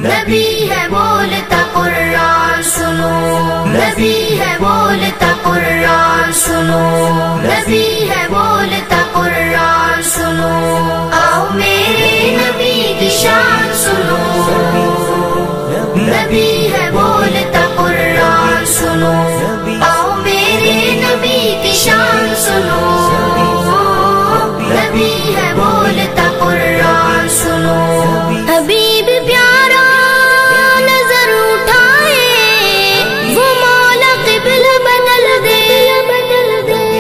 نبی ہے بولتا قرآن سنو، نبی ہے بولتا قرآن سنو، نبی ہے بولتا قرآن سنو، آؤ میرے نبی کی شان سنو، نبی ہے بولتا قرآن سنو، آؤ میرے نبی کی شان سنو، نبی ہے بولتا قرآن سنو، حبیب پیارا نظر اٹھائے وہ مولا قبلہ بدل دے،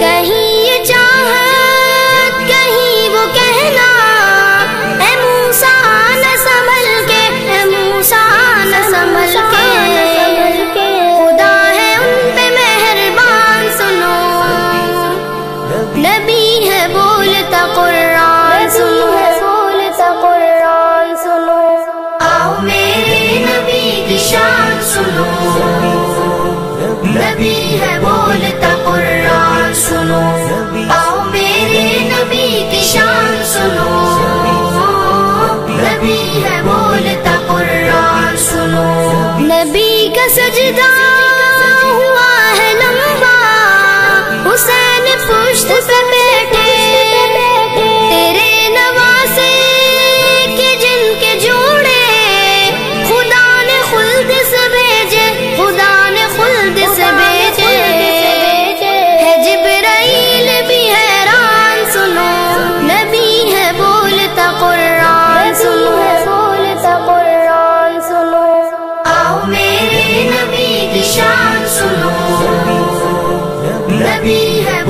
کہیں یہ چاہت کہیں وہ کہنا، اے موسیٰ نہ سنبھل کے، اے موسیٰ نہ سنبھل کے، خدا ہے ان پہ مہربان سنو، نبی ہے بولتا قرآن سنو، آؤ میرے نبی کی شان سنو، نبی ہے بولتا قرآن سنو، آؤ میرے نبی کی شان سنو، نبی ہے بولتا قرآن سنو، نبی کا سجدہ ہوا ہے لمبا، حسین پشت پہ بیٹھے، تیرے نواسے کے جن کے جوڑے خدا نے خلد سے بھیجے، خدا نے خلد سے بھیجے، ہے جبرائیل بھی حیران سنو، نبی ہے بولتا قرآن سنو، آؤ میرے نبی کی شان سنو، نبی ہے